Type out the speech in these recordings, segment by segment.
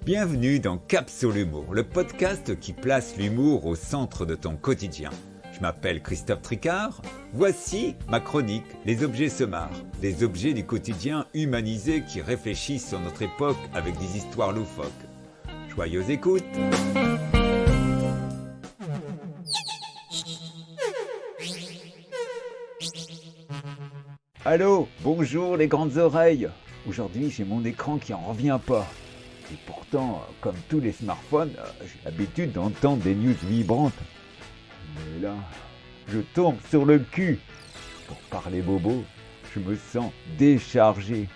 Bienvenue dans Capsule Humour, le podcast qui place l'humour au centre de ton quotidien. Je m'appelle Christophe Tricard, voici ma chronique « Les objets se marrent », des objets du quotidien humanisés qui réfléchissent sur notre époque avec des histoires loufoques. Joyeuse écoute. Allô, bonjour les grandes oreilles. Aujourd'hui, j'ai mon écran qui en revient pas. Et pourtant, comme tous les smartphones, j'ai l'habitude d'entendre des news vibrantes. Mais là, je tombe sur le cul. Pour parler bobo, je me sens déchargé.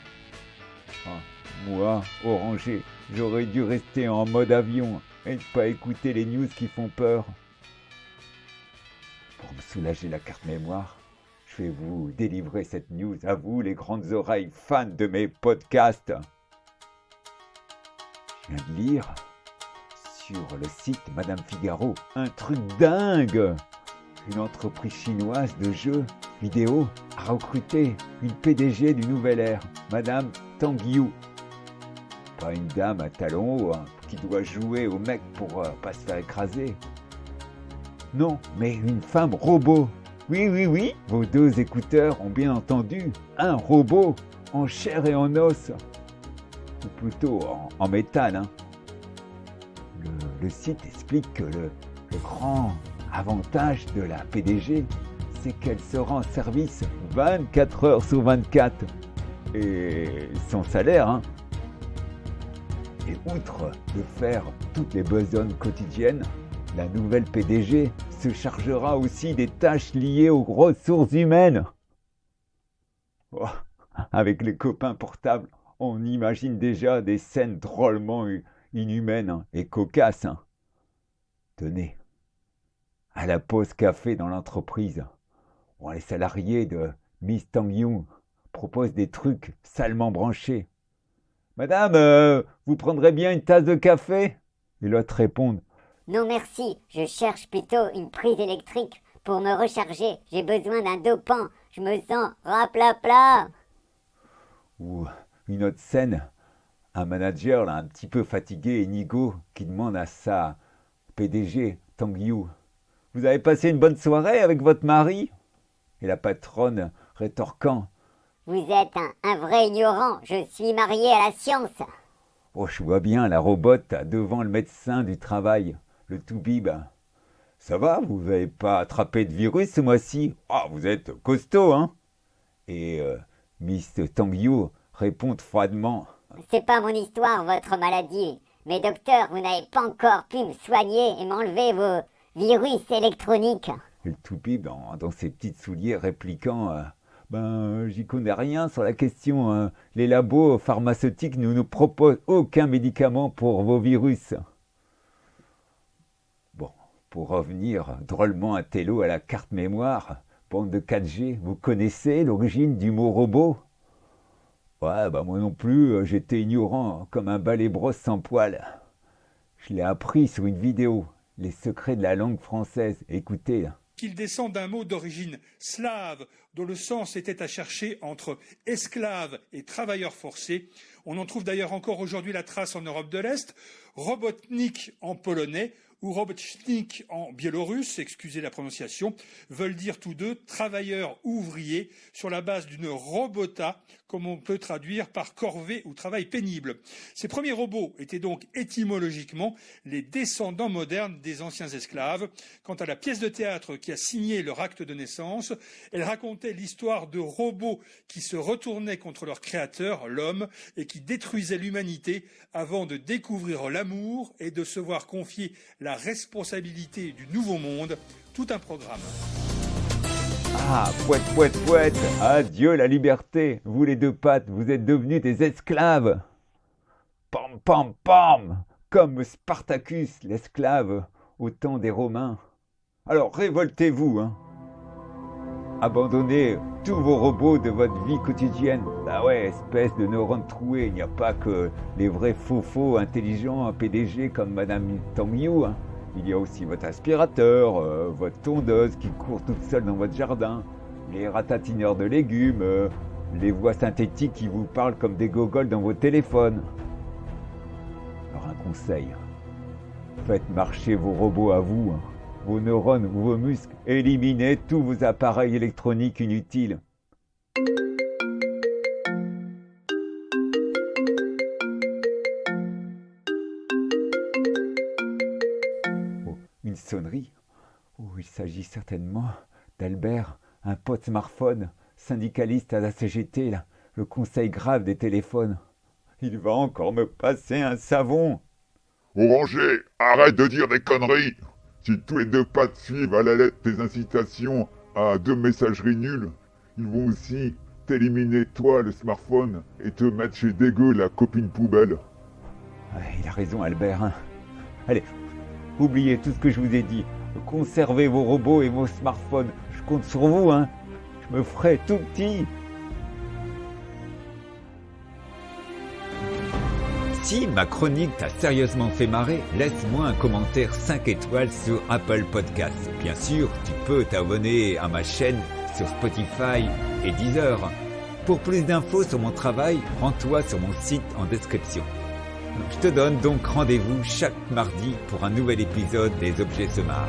Moi, orangé, j'aurais dû rester en mode avion et ne pas écouter les news qui font peur. Pour me soulager la carte mémoire, je vais vous délivrer cette news à vous, les grandes oreilles fans de mes podcasts. Je viens de lire sur le site Madame Figaro un truc dingue. Une entreprise chinoise de jeux vidéo a recruté une PDG du Nouvel Air, Madame Tang Yu. Pas une dame à talons hauts qui doit jouer au mec pour pas se faire écraser. Non, mais une femme robot. Oui, vos deux écouteurs ont bien entendu, un robot en chair et en os. Ou plutôt en métal. Le site explique que le grand avantage de la PDG, c'est qu'elle sera en service 24 heures sur 24. Et son salaire, Et outre de faire toutes les besognes quotidiennes, la nouvelle PDG se chargera aussi des tâches liées aux ressources humaines. Avec les copains portables, on imagine déjà des scènes drôlement inhumaines et cocasses. Tenez, à la pause café dans l'entreprise, les salariés de Miss Tang Yu proposent des trucs salement branchés. « Madame, vous prendrez bien une tasse de café ?» Et l'autre répond « Non merci, je cherche plutôt une prise électrique pour me recharger. J'ai besoin d'un dopant, je me sens raplapla. » Ou une autre scène, un manager un petit peu fatigué et nigaud qui demande à sa PDG, Tang Yu, « Vous avez passé une bonne soirée avec votre mari ?» Et la patronne rétorquant, « Vous êtes un vrai ignorant, je suis mariée à la science. » Je vois bien la robote devant le médecin du travail, le toubib. « Ça va, vous n'avez pas attrapé de virus ce mois-ci ? Vous êtes costaud, Et Miss Tang Yu répond froidement. « C'est pas mon histoire, votre maladie. Mais docteur, vous n'avez pas encore pu me soigner et m'enlever vos virus électroniques. » Et le toubib, dans ses petits souliers, répliquant j'y connais rien sur la question. Les labos pharmaceutiques ne nous proposent aucun médicament pour vos virus. » Bon, pour revenir drôlement à télo à la carte mémoire, bande de 4G, vous connaissez l'origine du mot robot ? Moi non plus, j'étais ignorant comme un balai-brosse sans poil. Je l'ai appris sur une vidéo, Les secrets de la langue française. Écoutez. Qu'il descend d'un mot d'origine slave, dont le sens était à chercher entre esclave et travailleur forcé. On en trouve d'ailleurs encore aujourd'hui la trace en Europe de l'Est. Robotnik en polonais ou robotnik en biélorusse, excusez la prononciation, veulent dire tous deux travailleurs ouvriers sur la base d'une robota, comme on peut traduire par corvée ou travail pénible. Ces premiers robots étaient donc étymologiquement les descendants modernes des anciens esclaves. Quant à la pièce de théâtre qui a signé leur acte de naissance, elle racontait l'histoire de robots qui se retournaient contre leur créateur, l'homme, et qui détruisaient l'humanité avant de découvrir l'amour et de se voir confier la responsabilité du nouveau monde, tout un programme. Pouette, adieu la liberté, vous les deux pattes, vous êtes devenus des esclaves. Pam, pam, pam, comme Spartacus, l'esclave, au temps des Romains. Alors révoltez-vous, Abandonnez tous vos robots de votre vie quotidienne. Espèce de neurones troués, il n'y a pas que les vrais faux intelligents PDG comme Madame Tang Yu, Il y a aussi votre aspirateur, votre tondeuse qui court toute seule dans votre jardin, les ratatineurs de légumes, les voix synthétiques qui vous parlent comme des gogoles dans vos téléphones. conseil. Faites marcher vos robots à vous, hein, vos neurones ou vos muscles. Éliminez tous vos appareils électroniques inutiles. Oh, une sonnerie. Oh, il s'agit certainement d'Albert, un pote smartphone, syndicaliste à la CGT, là, le conseil grave des téléphones. Il va encore me passer un savon. Oranger, arrête de dire des conneries. Si tous les deux pattes suivent à la lettre tes incitations à deux messageries nulles, ils vont aussi t'éliminer toi le smartphone et te mettre chez Dégueu la copine poubelle. Il a raison Albert. Hein. Allez, oubliez tout ce que je vous ai dit. Conservez vos robots et vos smartphones. Je compte sur vous, hein. Je me ferai tout petit. Si ma chronique t'a sérieusement fait marrer, laisse-moi un commentaire 5 étoiles sur Apple Podcasts. Bien sûr, tu peux t'abonner à ma chaîne sur Spotify et Deezer. Pour plus d'infos sur mon travail, rends-toi sur mon site en description. Je te donne donc rendez-vous chaque mardi pour un nouvel épisode des Objets se marrent.